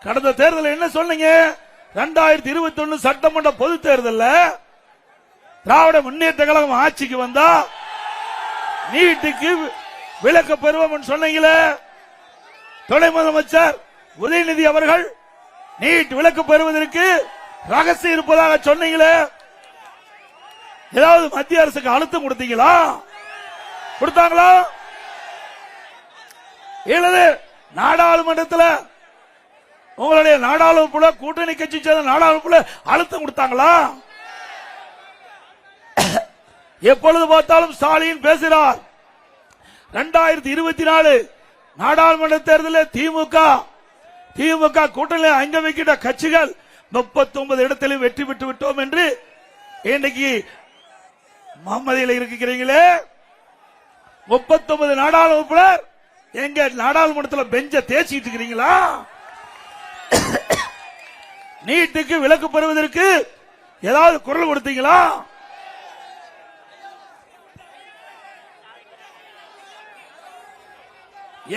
கடந்த தேர்தல் என்ன சொன்னீங்க? 2021 சட்டமன்ற பொது தேர்தலில் திராவிட முன்னேற்ற கழகம் ஆட்சிக்கு வந்தா நீட்டுக்கு விலக்கு பெறுவோம் சொன்னீங்களே. துணை முதலமைச்சர் உதயநிதி அவர்கள் நீட் விலக்கு பெறுவதற்கு ரகசியம் இருப்பதாக சொன்னீங்களே. ஏதாவது மத்திய அரசுக்கு அழுத்தம் கொடுத்தீங்களா? கொடுத்தாங்களா? இல்லது நாடாளுமன்றத்தில் உங்களுடைய நாடாளுமன்ற கூட்டணி கட்சி சேர்ந்த நாடாளுமன்ற அழுத்தம் கொடுத்தாங்களா? எப்பொழுது பார்த்தாலும் ஸ்டாலின் பேசுகிறார். 2024 நாடாளுமன்ற தேர்தலில் திமுக கூட்டணி அங்க வைக்கின்ற கட்சிகள் 39 இடத்திலும் வெற்றி பெற்று விட்டோம் என்று இன்னைக்கு மம்மதியில் இருக்கிறீங்களே. 39 நாடாளுமன்ற எங்க நாடாளுமன்றத்தில் பெஞ்ச தேய்ச்சிட்டு இருக்கிறீங்களா? நீட்டுக்கு விலக்கு பெறுவதற்கு ஏதாவது குரல் கொடுத்தீங்களா?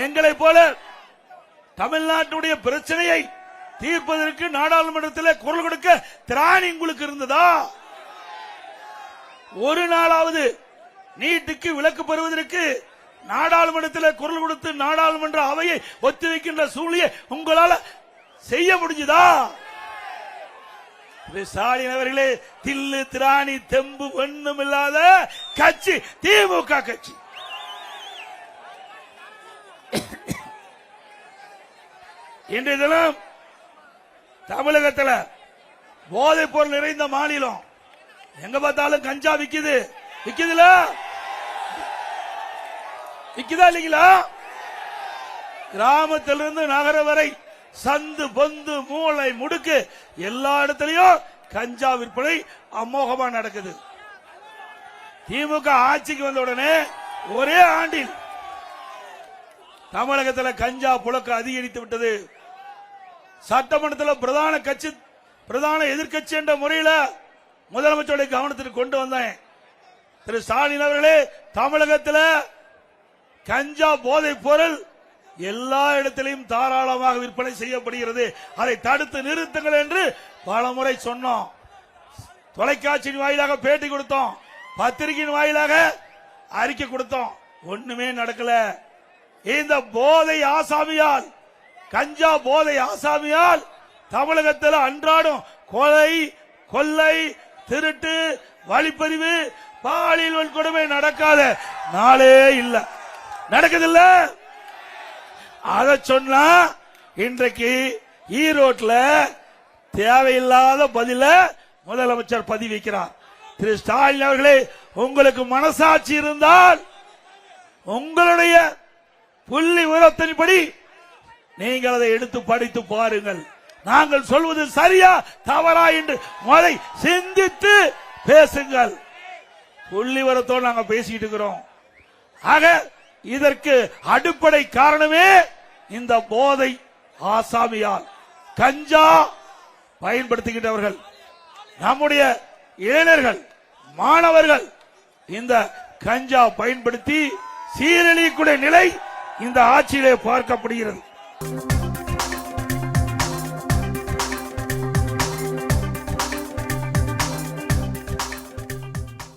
எங்களை போல தமிழ்நாட்டுடைய பிரச்சனையை தீர்ப்பதற்கு நாடாளுமன்றத்தில் குரல் கொடுக்க திராணி உங்களுக்கு இருந்ததா? ஒரு நாளாவது நீட்டுக்கு விலக்கு பெறுவதற்கு நாடாளுமன்றத்தில் குரல் கொடுத்து நாடாளுமன்ற அவையை ஒத்திவைக்கின்ற சூழ்நிலையை உங்களால செய்ய முடிஞ்சதா? ஸ்டாலின் அவர்களே, தில்லு திராணி தெம்பு ஒண்ணும் இல்லாத கட்சி திமுக கட்சி. இன்றைய தினம் தமிழகத்தில் போதைப் பொருள் நிறைந்த மாநிலம். எங்க பார்த்தாலும் கஞ்சா விக்குதுல விக்குதா இல்லைங்களா? கிராமத்திலிருந்து நகர வரை சந்து பொந்து மூளை முடுக்கு எல்லா இடத்திலையும் கஞ்சா விற்பனை அமோகமா நடக்குது. திமுக ஆட்சிக்கு வந்த உடனே ஒரே ஆண்டில் தமிழகத்தில் கஞ்சா புழக்கம் அதிகரித்து விட்டது. சட்டமன்றத்தில் பிரதான எதிர்க்கட்சி என்ற முறையில் முதலமைச்சருடைய கவனத்திற்கு கொண்டு வந்தேன். திரு ஸ்டாலின் அவர்களே, தமிழகத்தில் கஞ்சா போதைப் பொருள் எல்லா இடத்திலையும் தாராளமாக விற்பனை செய்யப்படுகிறது. அதை தடுத்து நிறுத்துங்கள் என்று பல முறை சொன்னோம். தொலைக்காட்சியின் வாயிலாக பேட்டி கொடுத்தோம், பத்திரிகையின் வாயிலாக அறிக்கை கொடுத்தோம். ஒண்ணுமே நடக்கல. இந்த போதை ஆசாமியால், கஞ்சா போதை ஆசாமியால் தமிழகத்தில் அன்றாடம் கொலை, கொள்ளை, திருட்டு, வழிப்பறிவு, பாலியல் வன்கொடுமை நடக்காத நாளே இல்ல. நடக்குதில்ல. அதை சொன்னா இன்றைக்கு ஈரோட்ல தேவையில்லாத பதில முதலமைச்சர் பதிவு வைக்கிறார். திரு ஸ்டாலின் அவர்களே, உங்களுக்கு மனசாட்சி இருந்தால் உங்களுடைய புள்ளி விவரத்தின்படி நீங்கள் அதை எடுத்து படித்து பாருங்கள். நாங்கள் சொல்வது சரியா தவறா என்று முதலை சிந்தித்து பேசுங்கள். புள்ளி விவரத்தோடு நாங்கள் பேசிட்டு இருக்கிறோம். ஆக இதற்கு அடிப்படை காரணமே இந்த போதை ஆசாமியால் கஞ்சா பயன்படுத்துகின்றவர்கள், நம்முடைய இளைஞர்கள், மாணவர்கள் இந்த கஞ்சா பயன்படுத்தி சீரழியக்கூடிய நிலை இந்த ஆட்சியிலே பார்க்கப்படுகிறது.